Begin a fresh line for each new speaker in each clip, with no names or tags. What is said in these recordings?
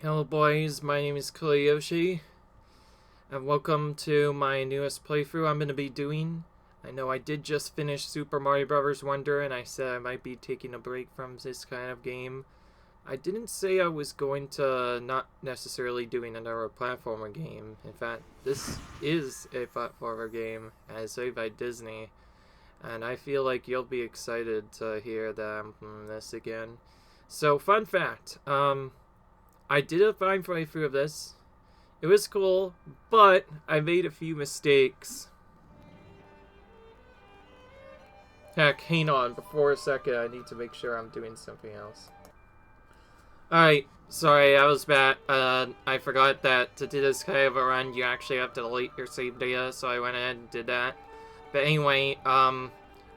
Hello boys, my name is Koyoshi, and welcome to my newest playthrough I'm going to be doing. I know I did just finish Super Mario Bros. Wonder, and I said I might be taking a break from this kind of game. I didn't say I was going to not necessarily doing another platformer game. In fact, this is a platformer game, as made by Disney, and I feel like you'll be excited to hear that I'm playing this again. So, fun fact, I did a fine playthrough of this. It was cool, but I made a few mistakes. Heck, hang on, before a second, I need to make sure I'm doing something else. Alright, sorry, I was bad. I forgot that to do this kind of a run, you actually have to delete your save data, so I went ahead and did that. But anyway, I've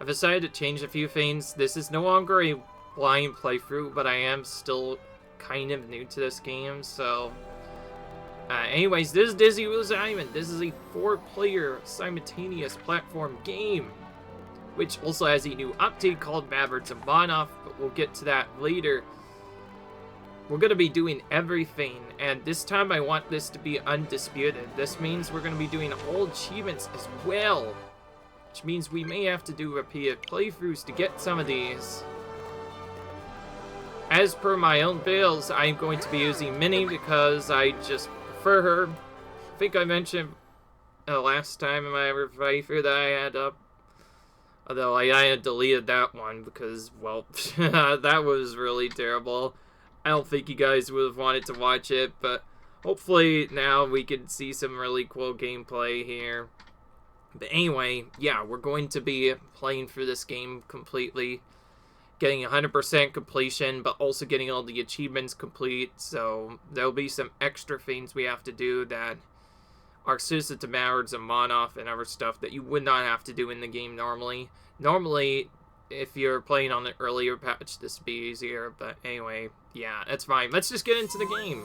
decided to change a few things. This is no longer a blind playthrough, but I am still kind of new to this game, so anyways, this is Disney Wheels Island. This is a 4-player simultaneous platform game, which also has a new update called Mavericks and Monoff, but we'll get to that later. We're going to be doing everything, and this time I want this to be undisputed. This means we're going to be doing all achievements as well, which means we may have to do repeated playthroughs to get some of these. As per my own builds, I'm going to be using Minnie because I just prefer her. I think I mentioned last time in my playthrough that I had up. Although I had deleted that one because, well, that was really terrible. I don't think you guys would have wanted to watch it, but hopefully now we can see some really cool gameplay here. But anyway, yeah, we're going to be playing through this game completely. Getting 100% completion, but also getting all the achievements complete, so there'll be some extra things we have to do that are exclusive to Mavericks and Monoff and other stuff that you would not have to do in the game normally. Normally, if you're playing on the earlier patch, this would be easier, but anyway, yeah, that's fine. Let's just get into the game.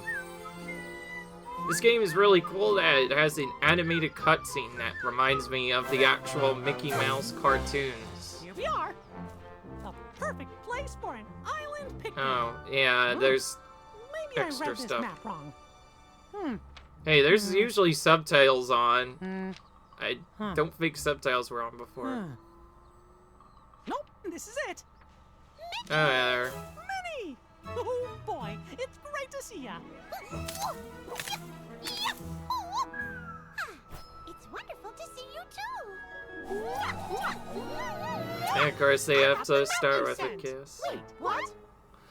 This game is really cool that it has an animated cutscene that reminds me of the actual Mickey Mouse cartoons.
Here we are. Perfect place for an island picnic.
Oh, yeah, there's
Maybe
extra
I read this
stuff.
map wrong.
Hey, there's usually subtitles on. I don't think subtitles were on before.
Nope, this is it.
Oh, yeah.
Minnie! Oh boy, it's great to see ya.
It's wonderful to see you too.
And of course, they have to start with a kiss.
Wait, what?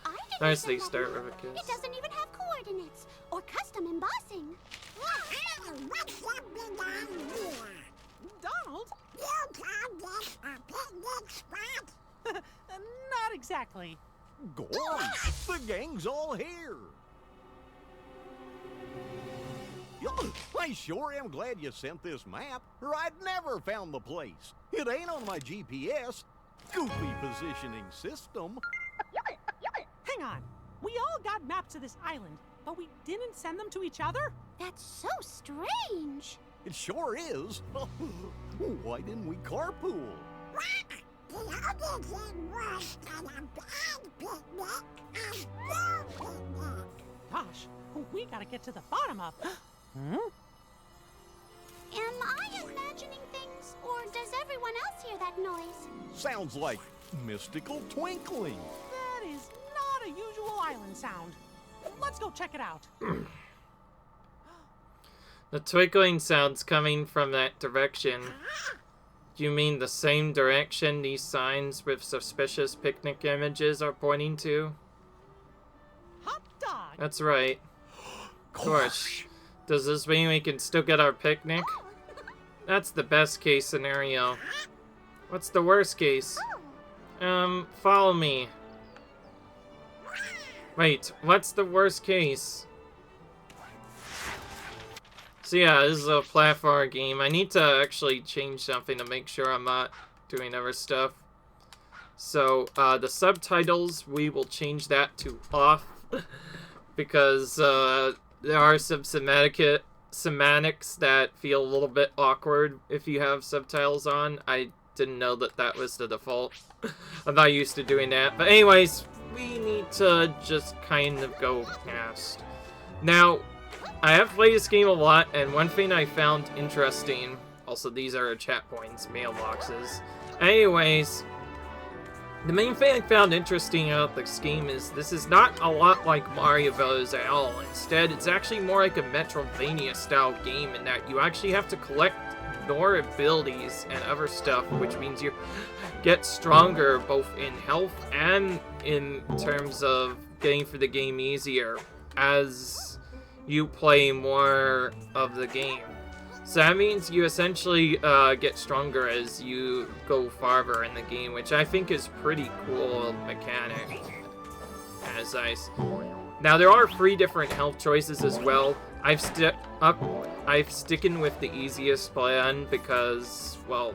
I didn't
Nice they
send that
start
note.
with a kiss.
It doesn't even have coordinates or custom embossing.
Donald? Not exactly.
Gosh, the gang's all here. I sure am glad you sent this map, or I'd never found the place. It ain't on my GPS. Goofy positioning system.
Hang on. We all got maps of this island, but we didn't send them to each other?
That's so strange.
It sure is. Why didn't we carpool?
Gosh, we gotta get to the bottom of...
Am I imagining things, or does everyone else hear that noise?
Sounds like mystical twinkling.
That is not a usual island sound. Let's go check it out.
The twinkling sound's coming from that direction. Do you mean the same direction these signs with suspicious picnic images are pointing to?
Hot dog!
That's right. Of course. Does this mean we can still get our picnic? That's the best case scenario. What's the worst case? Follow me. Wait, what's the worst case? So yeah, this is a platform game. I need to actually change something to make sure I'm not doing other stuff. So, the subtitles, we will change that to off. Because, there are some semantics that feel a little bit awkward if you have subtitles on. I didn't know that that was the default. I'm not used to doing that. But anyways, we need to just kind of go past Now, I have played this game a lot, and one thing I found interesting, also these are chat points, mailboxes. Anyways, the main thing I found interesting about this game is this is not a lot like Mario Bros. At all. Instead, it's actually more like a Metroidvania-style game in that you actually have to collect more abilities and other stuff, which means you get stronger both in health and in terms of getting through the game easier as you play more of the game. So that means you essentially get stronger as you go farther in the game, which I think is pretty cool mechanic. Now there are 3 different health choices as well. I've sticking with the easiest plan because, well,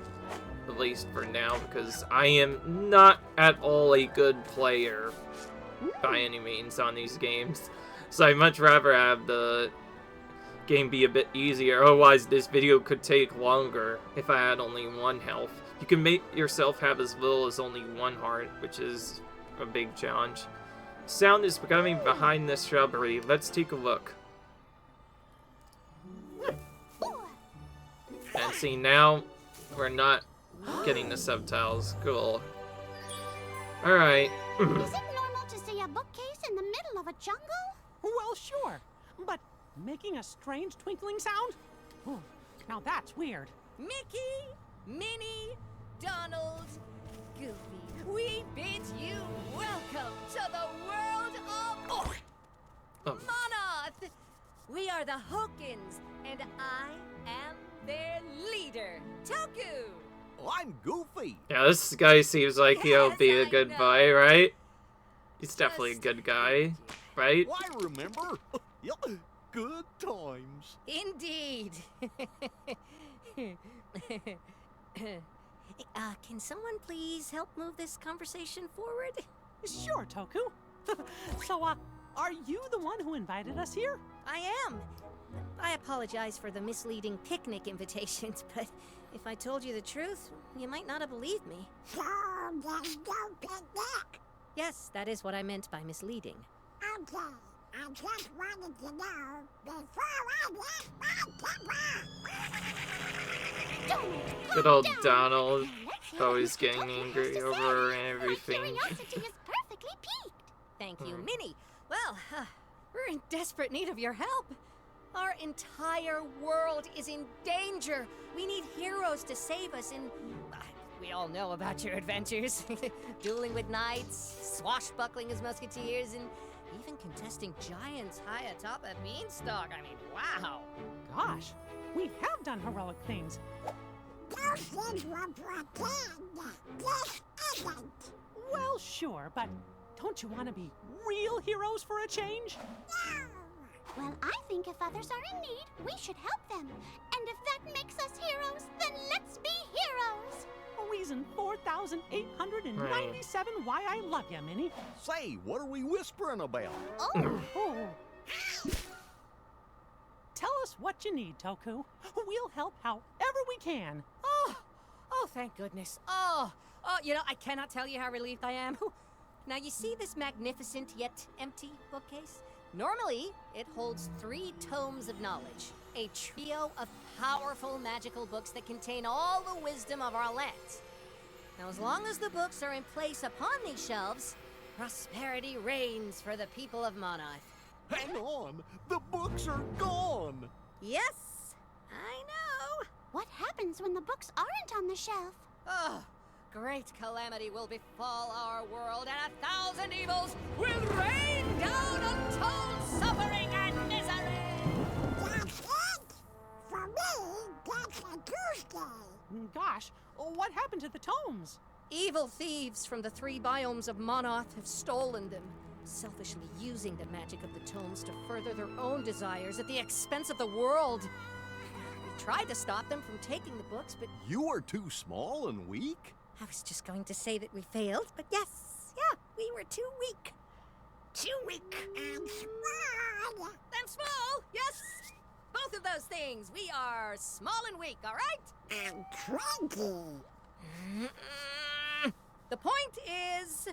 at least for now, because I am not at all a good player by any means on these games. So I'd much rather have the game be a bit easier, otherwise this video could take longer if I had only 1 health. You can make yourself have as little as only 1 heart, which is a big challenge. Sound is coming behind this shrubbery. Let's take a look. And see, now we're not getting the subtitles. Cool. Alright.
Is it normal to see a bookcase in the middle of a jungle?
Well, sure. But making a strange twinkling sound? Oh, now that's weird.
Mickey, Minnie, Donald, Goofy, we bid you welcome to the world of Monoth. We are the Hokins, and I am their leader, Toku.
I'm Goofy.
Yeah, this guy seems like he'll be a
Yes, I
good
know.
boy, right? He's definitely a good guy, right?
I remember. Yep, good times.
Indeed. Can someone please help move this conversation forward?
Sure, Toku. So, are you the one who invited us here?
I am. I apologize for the misleading picnic invitations, but if I told you the truth, you might not have believed me.
So there's no picnic.
Yes, that is what I meant by misleading.
Okay, I just wanted to know before I left my temper.
Good old Donald, always getting angry over everything.
My curiosity is perfectly piqued.
Thank you, Minnie. Well, we're in desperate need of your help. Our entire world is in danger. We need heroes to save us, and we all know about your adventures. Dueling with knights, swashbuckling as musketeers, and even contesting giants high atop a beanstalk. I mean, wow.
Gosh, we have done heroic things.
Those things were pretend. This isn't.
Well, sure, but don't you want to be real heroes for a change?
No. Well, I think if others are in need, we should help them. And if that makes us heroes, then let's be heroes.
Reason 4,897 why I love you, Minnie.
Say, what are we whispering about?
Oh,
Oh. Tell us what you need, Toku. We'll help however we can.
Oh, thank goodness. Oh, you know, I cannot tell you how relieved I am. Now, you see this magnificent yet empty bookcase? Normally, it holds 3 tomes of knowledge, a trio of powerful magical books that contain all the wisdom of our lands. Now, as long as the books are in place upon these shelves, prosperity reigns for the people of Monoth.
Hang on, the books are gone.
Yes, I know.
what happens when the books aren't on the shelf?
Oh, great calamity will befall our world, and 1,000 evils will rain down untold suffering and misery!
That's it? For me, that's a Tuesday.
Gosh, what happened to the tomes?
Evil thieves from the 3 biomes of Monoth have stolen them, selfishly using the magic of the tomes to further their own desires at the expense of the world. We tried to stop them from taking the books, but
You are too small and weak?
I was just going to say that we failed, but yes, yeah, we were too weak. Too weak.
And small.
And small, yes! Both of those things. We are small and weak, all right?
And cranky.
The point is,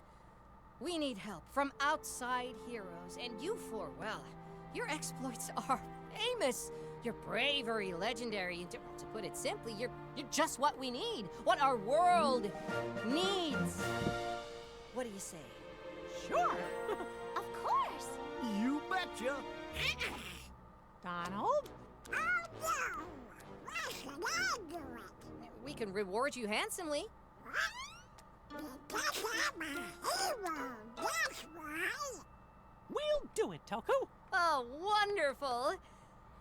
we need help from outside heroes, and you four, well, Your exploits are famous. Your bravery legendary. And to put it simply, you're just what we need. What our world needs. What do you say?
Sure.
Of course.
You betcha.
Donald?
We can reward you handsomely.
We'll do it, Toku.
Oh, wonderful!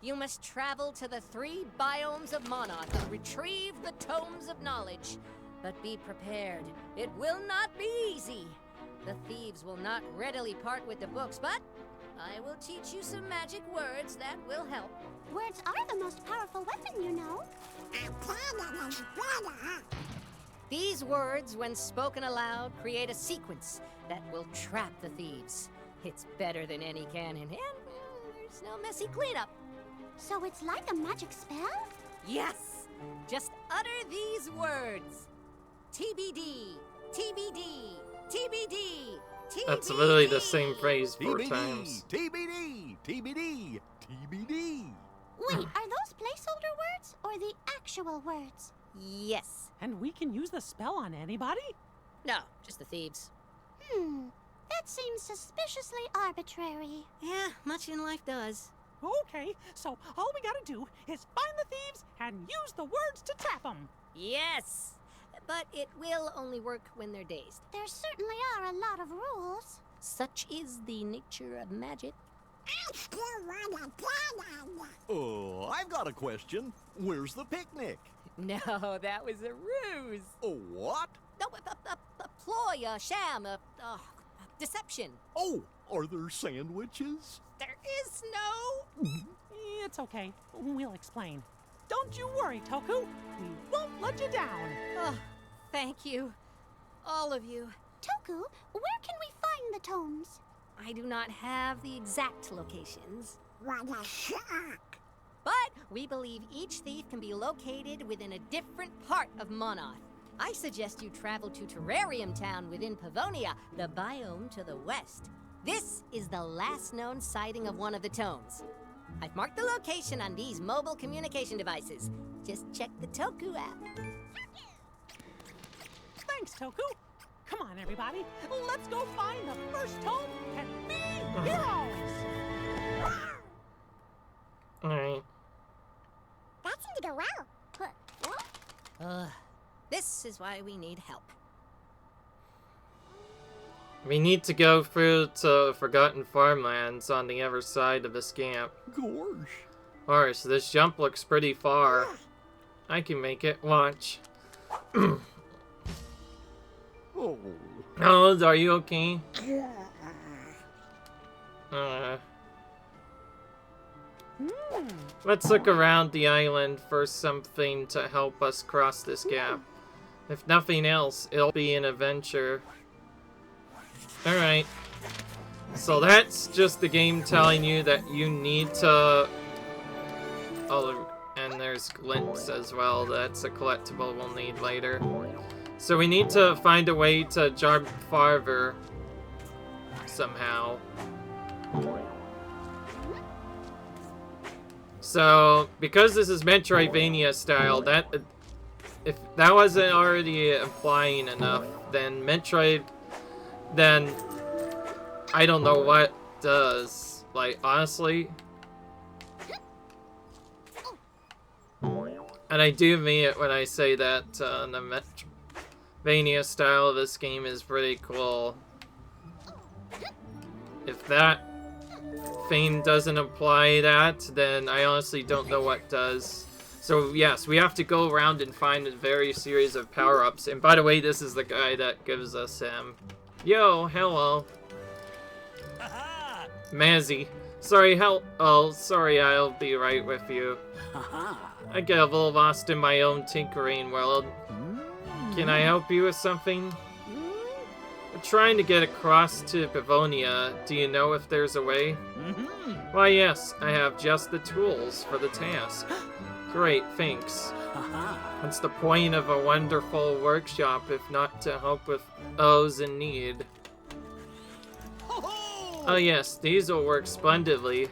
You must travel to the 3 biomes of Monarch and retrieve the tomes of knowledge. But be prepared. It will not be easy. The thieves will not readily part with the books, but I will teach you some magic words that will help.
Words are the most powerful weapon, you know.
These words, when spoken aloud, create a sequence that will trap the thieves. It's better than any cannon, and there's no messy cleanup.
So it's like a magic spell?
Yes! Just utter these words. TBD, TBD, TBD, TBD.
That's literally the same phrase 4
TBD,
times.
TBD, TBD, TBD.
Wait, are those placeholder words or the actual words?
Yes.
And we can use the spell on anybody?
No, just the thieves.
That seems suspiciously arbitrary.
Yeah, much in life does.
Okay, so all we gotta do is find the thieves and use the words to trap them.
Yes! But it will only work when they're dazed.
There certainly are a lot of rules.
Such is the nature of magic.
Oh, I've got a question. Where's the picnic?
No, that was a ruse.
Oh, what?
No, a ploy, a sham, a deception.
Oh, are there sandwiches?
There is no...
It's okay. We'll explain. Don't you worry, Toku. We won't let you down.
Oh, thank you. All of you.
Toku, where can we find the tomes?
I do not have the exact locations,
What a shock!
but we believe each thief can be located within a different part of Monoth. I suggest you travel to Terrarium Town within Pavonia, the biome to the west. This is the last known sighting of one of the tomes. I've marked the location on these mobile communication devices. Just check the Toku app.
Thanks, Toku. Come on, everybody. Let's go find the first tome and be heroes!
Alright.
That seemed to go well.
This is why we need help.
We need to go through to Forgotten Farmlands on the other side of this gap.
Gorsh.
Alright, so this jump looks pretty far. I can make it. Watch.
Oh.
Oh, are you okay? Let's look around the island for something to help us cross this gap. If nothing else, it'll be an adventure. Alright. So that's just the game telling you that you need to... Oh, and there's glints as well. That's a collectible we'll need later. So we need to find a way to jump farther somehow. So, because this is Metroidvania style, that if that wasn't already implying enough, then Metroid, then I don't know what does. Like, honestly. And I do mean it when I say that the Metroidvania style of this game is pretty cool. If that thing doesn't imply that, then I honestly don't know what does. So yes, we have to go around and find a various series of power-ups. And by the way, this is the guy that gives us him. Yo, hello. Mazzy. Sorry, sorry, I'll be right with you. I get a little lost in my own tinkering world. Can I help you with something? I'm trying to get across to Pavonia. Do you know if there's a way? Why, yes, I have just the tools for the task. Great, thanks. What's the point of a wonderful workshop if not to help with those in need? Oh yes, these will work splendidly.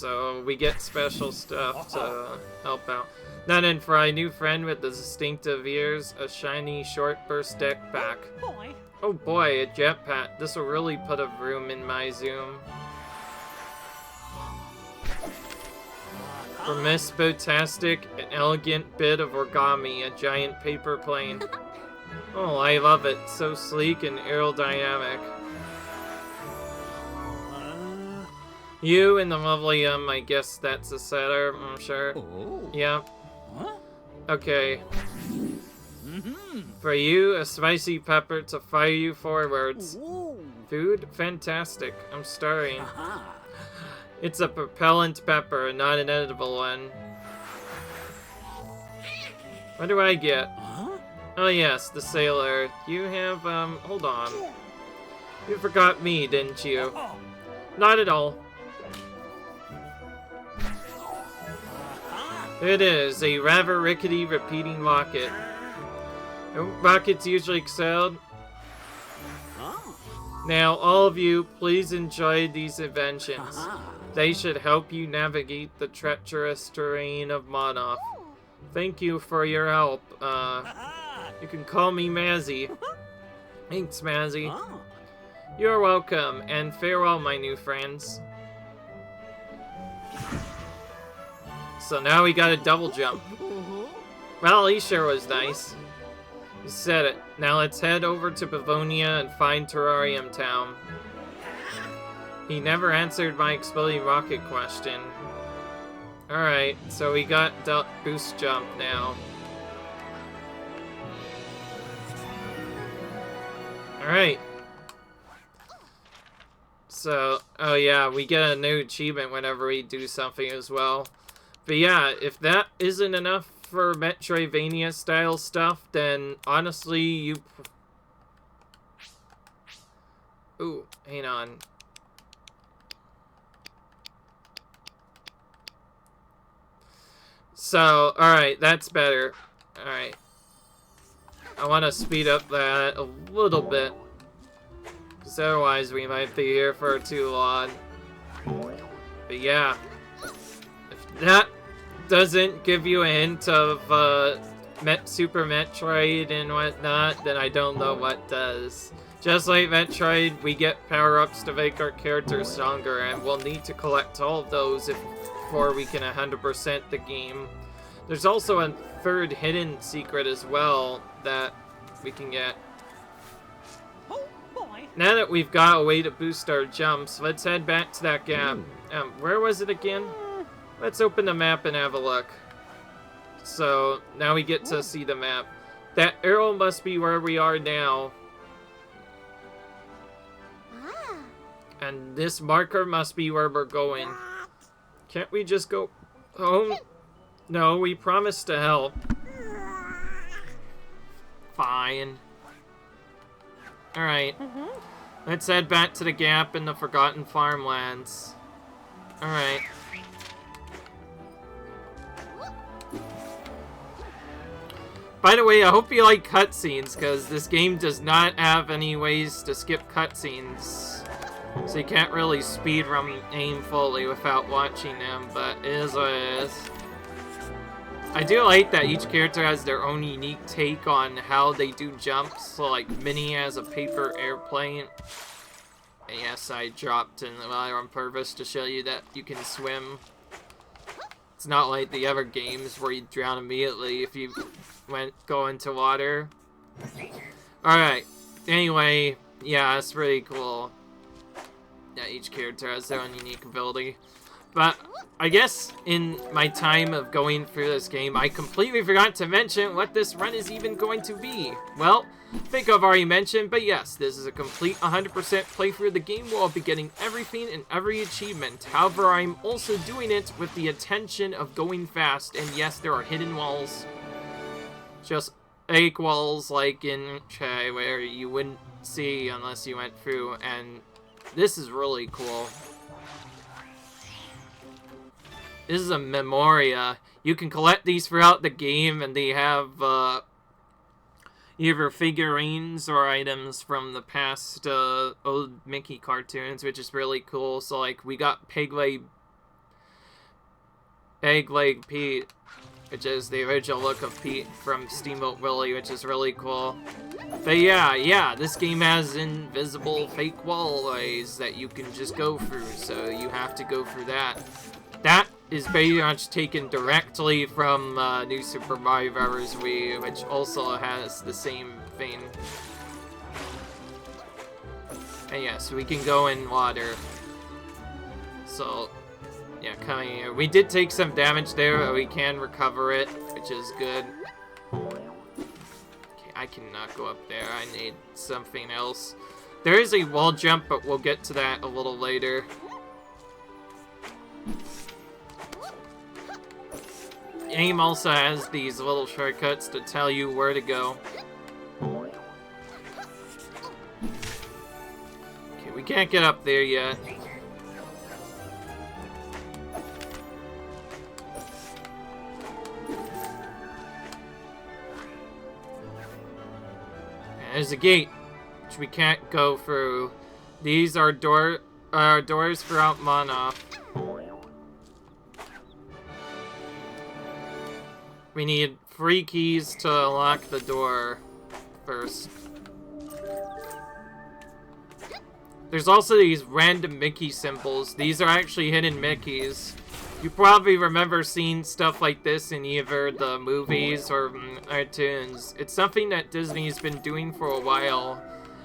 so we get special stuff to help out. Then in for a new friend with the distinctive ears, a shiny short burst deck pack.
Boy.
Oh boy, a jetpack. This will really put a room in my Zoom. For Miss Botastic, an elegant bit of origami, a giant paper plane. Oh, I love it. So sleek and aerodynamic. You and the lovely, I guess that's a setter, I'm sure.
Oh.
Yeah.
Huh?
Okay. For you, a spicy pepper to fire you forwards.
Ooh.
Food? Fantastic. I'm starving.
Aha.
It's a propellant pepper, not an edible one. What do I get?
Huh?
Oh yes, the sailor. You have, hold on. You forgot me, didn't you?
Oh.
Not at all. It is a rather rickety repeating rocket. Rockets usually excelled.
Oh.
Now, all of you, please enjoy these inventions.
Aha.
They should help you navigate the treacherous terrain of Monarch. Thank you for your help.
Aha.
You can call me Mazzy. Thanks, Mazzy.
Oh.
You're welcome, and farewell, my new friends. So now we got a double jump. Well, he sure was nice. You said it. Now let's head over to Pavonia and find Terrarium Town. He never answered my exploding rocket question. Alright, so we got boost jump now. Alright. So, oh yeah, we get a new achievement whenever we do something as well. But yeah, if that isn't enough for Metroidvania style stuff, then honestly, you... Ooh, hang on. So, alright, that's better. Alright. I want to speed up that a little bit. Because otherwise we might be here for too long. But yeah. If that doesn't give you a hint of Super Metroid and whatnot, then I don't know what does. Just like Metroid, we get power-ups to make our characters stronger, and we'll need to collect all of those before we can 100% the game. There's also a third hidden secret as well that we can get.
Oh, boy.
Now that we've got a way to boost our jumps, let's head back to that gap. Where was it again? Let's open the map and have a look. So, now we get to see the map. That arrow must be where we are now.
Ah.
And this marker must be where we're going. Can't we just go home? No, we promised to help. Fine. Alright. Let's head back to the gap in the Forgotten Farmlands. Alright. By the way, I hope you like cutscenes, because this game does not have any ways to skip cutscenes. So you can't really speedrun aim fully without watching them, but it is what it is. I do like that each character has their own unique take on how they do jumps. So like Minnie has a paper airplane. And yes, I dropped in the water on purpose to show you that you can swim. It's not like the other games where you drown immediately if you go into water. Alright, anyway, yeah, it's pretty cool. Yeah, each character has their own unique ability. But I guess in my time of going through this game, I completely forgot to mention what this run is even going to be. Well, I think I've already mentioned, but yes, this is a complete 100% playthrough of the game where I'll be getting everything and every achievement. However, I'm also doing it with the intention of going fast, and yes, there are hidden walls. Just fake walls like in Che, where you wouldn't see unless you went through, and this is really cool. This is a Memoria. You can collect these throughout the game, and they have either figurines or items from the past old Mickey cartoons, which is really cool. So, like, we got Piglet Egg Leg Pete, which is the original look of Pete from Steamboat Willie, which is really cool. But yeah, this game has invisible fake wallways that you can just go through, so you have to go through that. That is pretty much taken directly from New Super Mario Bros. Wii, which also has the same thing. And yeah, so we can go in water. So, yeah, coming here. We did take some damage there, but we can recover it, which is good. Okay, I cannot go up there. I need something else. There is a wall jump, but we'll get to that a little later. The game also has these little shortcuts to tell you where to go. Okay, we can't get up there yet. There's a gate, which we can't go through. These are doors throughout Monoff. We need 3 keys to unlock the door first. There's also these random Mickey symbols. These are actually hidden Mickeys. You probably remember seeing stuff like this in either the movies or cartoons. It's something that Disney's been doing for a while.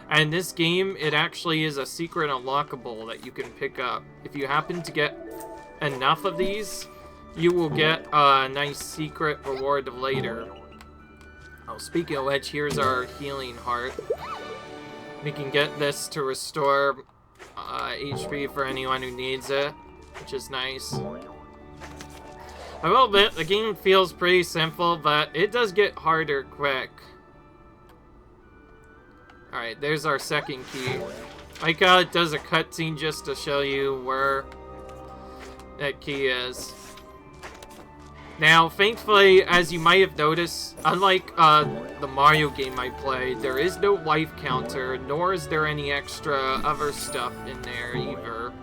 And in this game, it actually is a secret unlockable that you can pick up. If you happen to get enough of these, you will get a nice secret reward later. Oh, speaking of which, here's our healing heart. We can get this to restore HP for anyone who needs it, which is nice. I will admit, the game feels pretty simple, but it does get harder quick. Alright, there's our second key. I like how it does a cutscene just to show you where that key is. Now, thankfully, as you might have noticed, unlike the Mario game I played, there is no life counter, nor is there any extra other stuff in there either.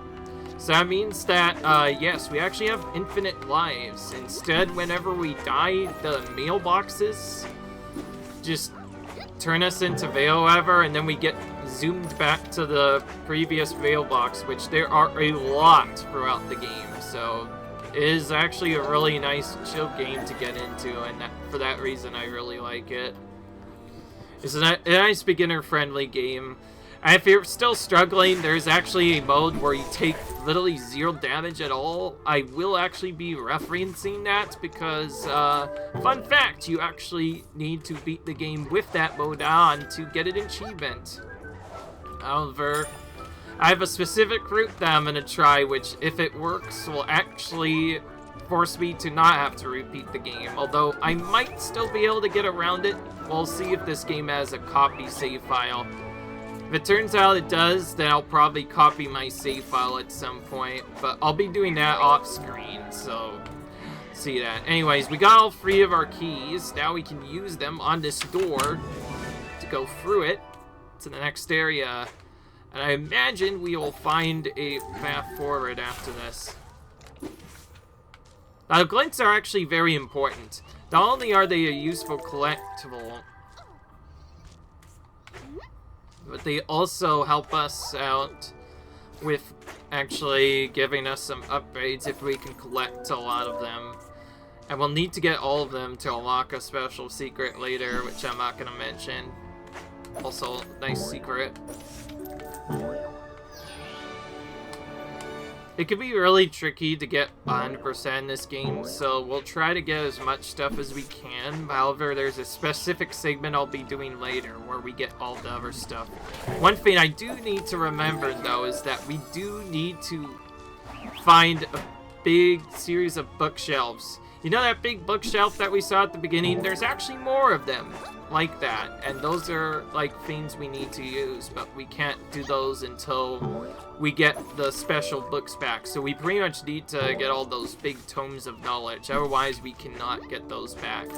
So that means that, yes, we actually have infinite lives. Instead, whenever we die, the mailboxes just turn us into Veil Ever, and then we get zoomed back to the previous mailbox, which there are a lot throughout the game. So it is actually a really nice, chill game to get into, and for that reason, I really like it. It's a nice beginner-friendly game. And if you're still struggling, there's actually a mode where you take literally 0 damage at all. I will actually be referencing that because, fun fact, you actually need to beat the game with that mode on to get an achievement. However, I have a specific route that I'm going to try, which, if it works, will actually force me to not have to repeat the game. Although, I might still be able to get around it. We'll see if this game has a copy save file. If it turns out it does, then I'll probably copy my save file at some point. But I'll be doing that off screen, so see that. Anyways, we got all 3 of our keys. Now we can use them on this door to go through it to the next area. And I imagine we will find a path forward after this. Now, the glints are actually very important. Not only are they a useful collectible, but they also help us out with actually giving us some upgrades if we can collect a lot of them. And we'll need to get all of them to unlock a special secret later, which I'm not going to mention. Also, nice secret. It can be really tricky to get 100% in this game, so we'll try to get as much stuff as we can. However, there's a specific segment I'll be doing later where we get all the other stuff. One thing I do need to remember, though, is that we do need to find a big series of bookshelves. You know that big bookshelf that we saw at the beginning? There's actually more of them like that, and those are like things we need to use, but we can't do those until we get the special books back. So we pretty much need to get all those big tomes of knowledge, otherwise we cannot get those back.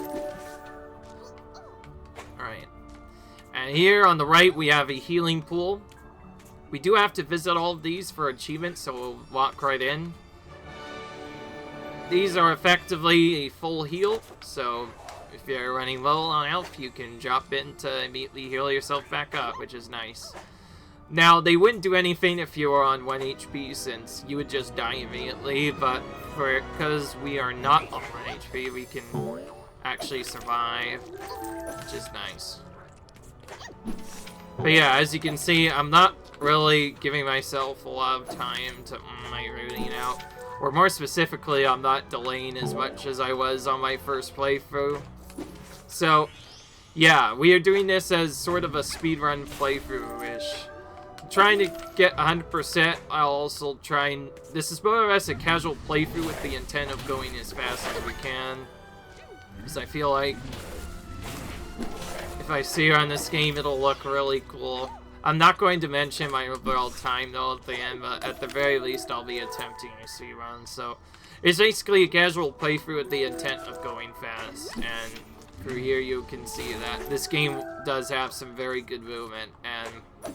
Alright, and here on the right we have a healing pool. We do have to visit all of these for achievements, so we'll walk right in. these are effectively a full heal, so if you're running low on health, you can drop in to immediately heal yourself back up, which is nice. Now, they wouldn't do anything if you were on 1 HP, since you would just die immediately, but because we are not on 1 HP, we can actually survive, which is nice. But yeah, as you can see, I'm not really giving myself a lot of time to my routine out. Or more specifically, I'm not delaying as much as I was on my first playthrough. So, yeah, we are doing this as sort of a speedrun playthrough-ish. Trying to get 100%, I'll also try and... This is more or less a casual playthrough with the intent of going as fast as we can. Because I feel like if I see her on this game, it'll look really cool. I'm not going to mention my overall time, though, at the end, but at the very least, I'll be attempting a speedrun. So, it's basically a casual playthrough with the intent of going fast. And through here, you can see that this game does have some very good movement, and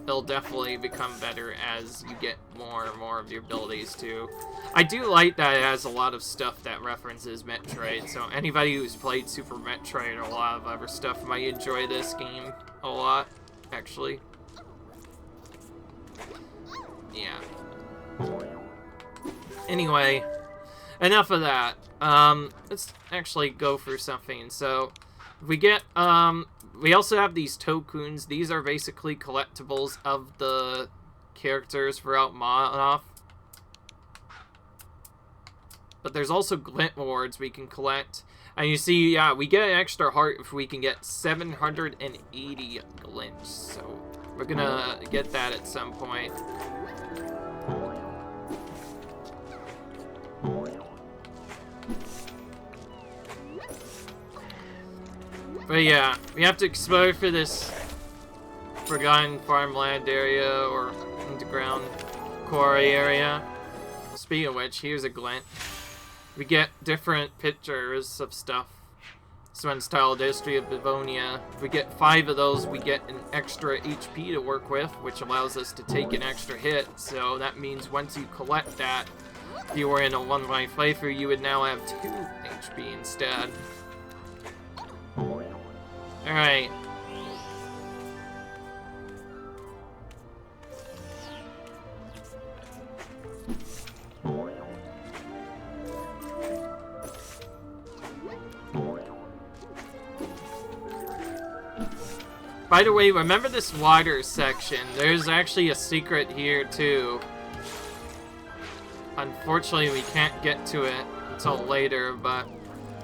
it'll definitely become better as you get more and more of your abilities, too. I do like that it has a lot of stuff that references Metroid, so anybody who's played Super Metroid or a lot of other stuff might enjoy this game a lot, actually. Yeah. Anyway, enough of that. Let's actually go through something. So, we get, we also have these tokens. These are basically collectibles of the characters throughout Monoff. But there's also glint rewards we can collect. And you see, yeah, we get an extra heart if we can get 780 glints. So, we're gonna get that at some point. But yeah, we have to explore for this forgotten farmland area or underground quarry area. Speaking of which, here's a glint. We get different pictures of stuff. This one's tiled history of Livonia. If we get 5 of those, we get an extra HP to work with, which allows us to take an extra hit. So that means once you collect that, if you were in a 1-life playthrough, you would now have 2 HP instead. Alright. By the way, remember this water section. There's actually a secret here, too. Unfortunately, we can't get to it until later, but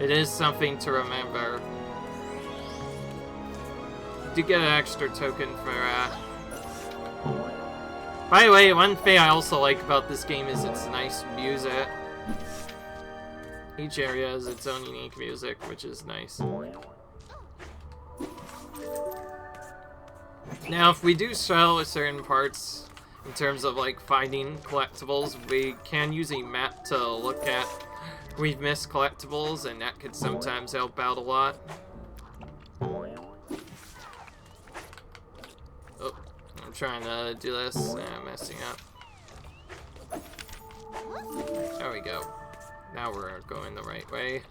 it is something to remember. To get an extra token for that. By the way, one thing I also like about this game is its nice music. Each area has its own unique music, which is nice. Now, if we do struggle with certain parts, in terms of like finding collectibles, we can use a map to look at we've missed collectibles, and that could sometimes help out a lot. Oh, I'm trying to do this, and I'm messing up. There we go. Now we're going the right way.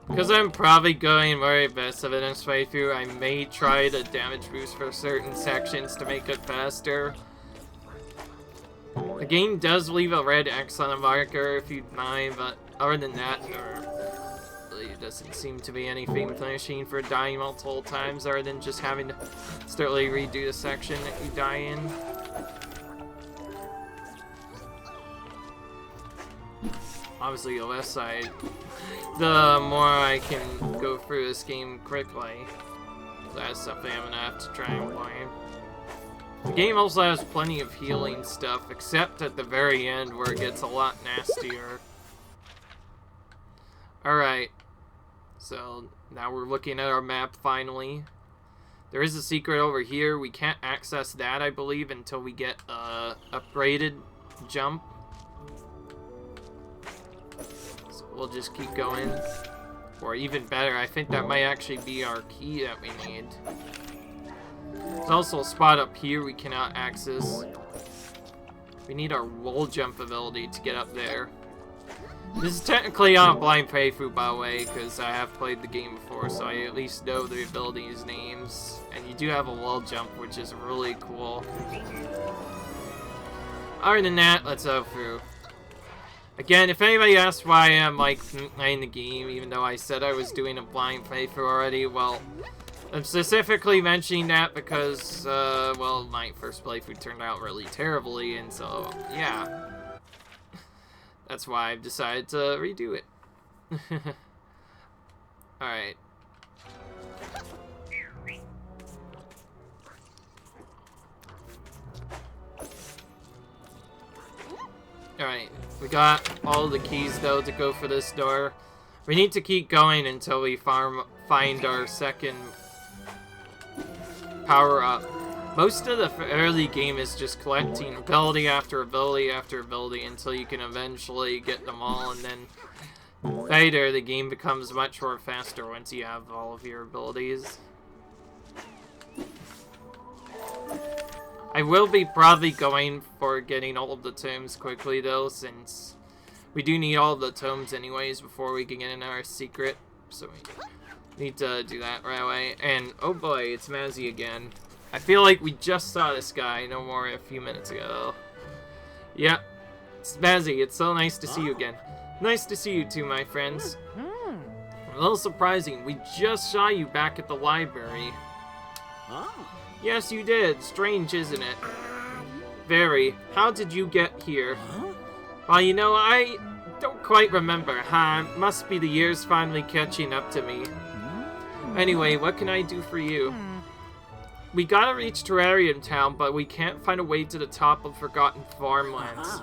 Because I'm probably going very best of it this playthrough, I may try to damage boost for certain sections to make it faster. The game does leave a red X on the marker if you'd mind, but other than that, there really doesn't seem to be anything punishing for dying multiple times other than just having to steadily redo the section that you die in. Obviously, the left side, the more I can go through this game quickly. That's something I'm gonna have to try and play. The game also has plenty of healing stuff, except at the very end where it gets a lot nastier. Alright, so now we're looking at our map finally. There is a secret over here. We can't access that, I believe, until we get a upgraded jump. So we'll just keep going. Or even better, I think that might actually be our key that we need. There's also a spot up here we cannot access. We need our wall jump ability to get up there. This is technically on a blind playthrough, by the way, because I have played the game before, so I at least know the abilities' names. And you do have a wall jump, which is really cool. Other than that, let's go through. Again, if anybody asks why I'm like playing the game, even though I said I was doing a blind playthrough already, well, I'm specifically mentioning that because, well, my first playthrough turned out really terribly, and so, yeah. That's why I've decided to redo it. Alright. Alright, we got all the keys, though, to go for this door. We need to keep going until we find our second power-up. Most of the early game is just collecting ability after ability after ability until you can eventually get them all, and then later the game becomes much more faster once you have all of your abilities. I will be probably going for getting all of the tomes quickly, though, since we do need all of the tomes anyways before we can get in our secret, so we need to do that right away. And oh boy, it's Mazzy again. I feel like we just saw this guy no more a few minutes ago. Yep, it's Mazzy. It's so nice to see you again. Nice to see you too, my friends. A little surprising, we just saw you back at the library. Yes, you did. Strange, isn't it? Very. How did you get here? Well, you know, I don't quite remember, huh? Must be the years finally catching up to me. Anyway, what can I do for you? We gotta reach Terrarium Town, but we can't find a way to the top of Forgotten Farmlands.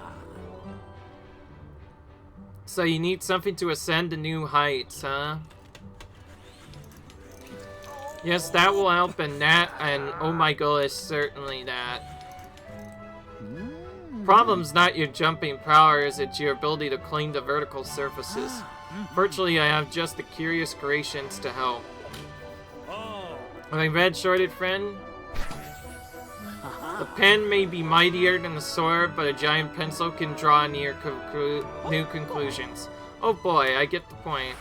So you need something to ascend to new heights, huh? Yes, that will help, and that, and oh my goodness, certainly that. Problem's not your jumping powers, it's your ability to cling to vertical surfaces. Virtually, I have just the curious creations to help. My red-shorted friend? The pen may be mightier than the sword, but a giant pencil can draw new conclusions. Oh boy, I get the point.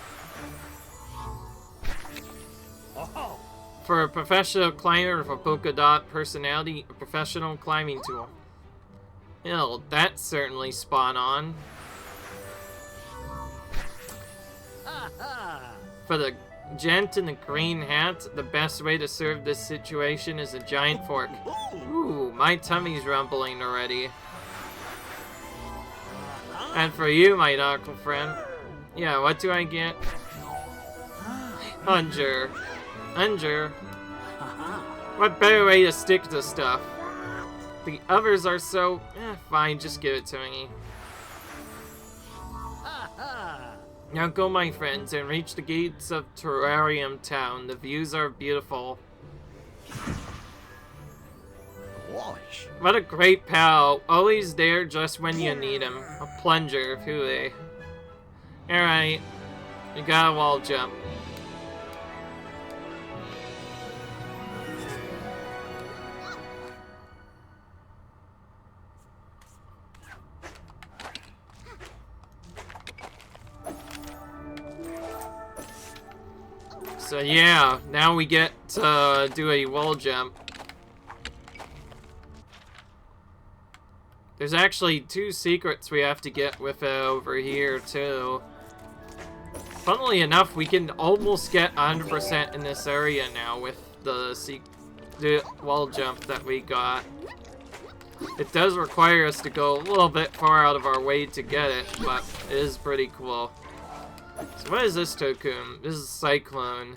For a professional climber with a polka dot personality, a professional climbing tool. Ew, that's certainly spot on. For the gent in the green hat, the best way to serve this situation is a giant fork. Ooh, my tummy's rumbling already. And for you, my knuckle friend. Yeah, what do I get? Unger. Unger. What better way to stick to stuff? The others are so... fine, just give it to me. Now go, my friends, and reach the gates of Terrarium Town. The views are beautiful.
Gosh.
What a great pal. Always there just when you need him. A plunger, hooey. Alright. You got a wall jump. So yeah, now we get to do a wall jump. There's actually 2 secrets we have to get with over here too. Funnily enough, we can almost get 100% in this area now with the wall jump that we got. It does require us to go a little bit far out of our way to get it, but it is pretty cool. So what is this token? This is Cyclone.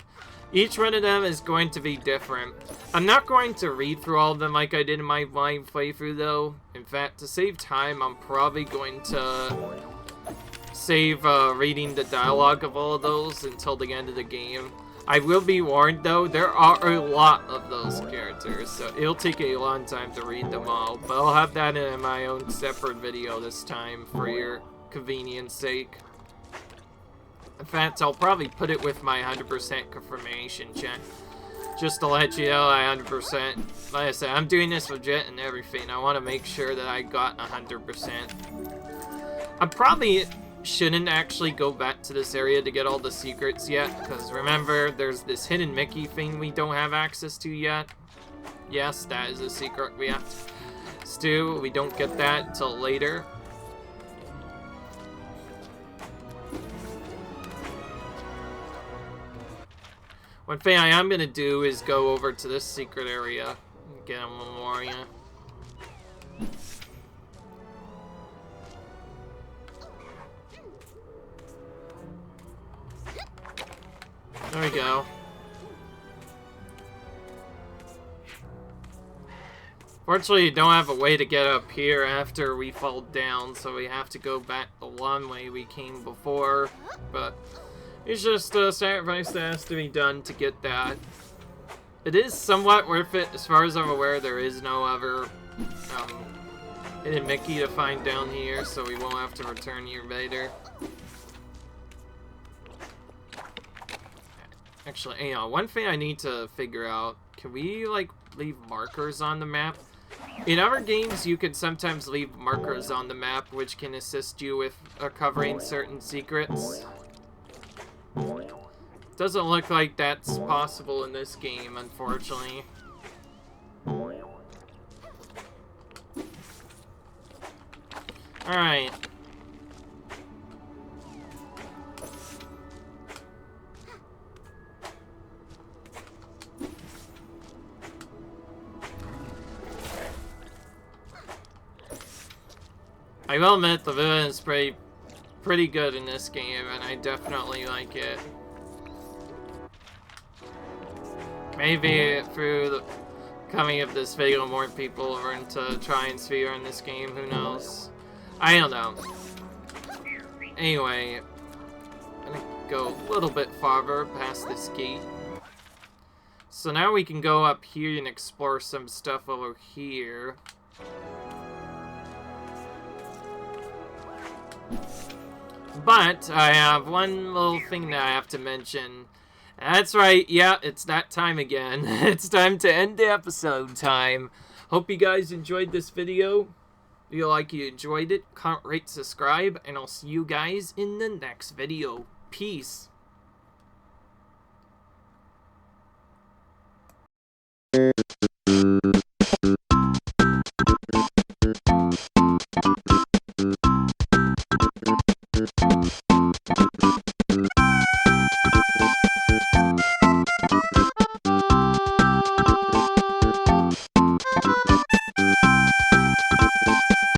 Each one of them is going to be different. I'm not going to read through all of them like I did in my blind playthrough though. In fact, to save time, I'm probably going to save reading the dialogue of all of those until the end of the game. I will be warned though, there are a lot of those characters, so it'll take a long time to read them all. But I'll have that in my own separate video this time for your convenience sake. In fact, I'll probably put it with my 100% confirmation check. Just to let you know I 100%. Like I said, I'm doing this legit and everything. I want to make sure that I got 100%. I probably shouldn't actually go back to this area to get all the secrets yet. Because remember, there's this hidden Mickey thing we don't have access to yet. Yes, that is a secret we have to do. We don't get that until later. One thing I am going to do is go over to this secret area and get a little more, yeah. There we go. Fortunately, you don't have a way to get up here after we fall down, so we have to go back the one way we came before, but it's just a sacrifice that has to be done to get that. It is somewhat worth it. As far as I'm aware, there is no other hidden Mickey to find down here, so we won't have to return here later. Actually, you know, one thing I need to figure out, can we, like, leave markers on the map? In other games, you can sometimes leave markers on the map, which can assist you with uncovering certain secrets. Doesn't look like that's possible in this game, unfortunately. Alright. I will admit the villain is pretty good in this game, and I definitely like it. Maybe through the coming of this video, more people are into trying Sphere in this game, who knows? I don't know. Anyway, I'm gonna go a little bit farther past this gate. So now we can go up here and explore some stuff over here. But I have one little thing that I have to mention. That's right, yeah, it's that time again. It's time to end the episode time. Hope you guys enjoyed this video. If you like you enjoyed it, comment, rate, subscribe, and I'll see you guys in the next video. Peace.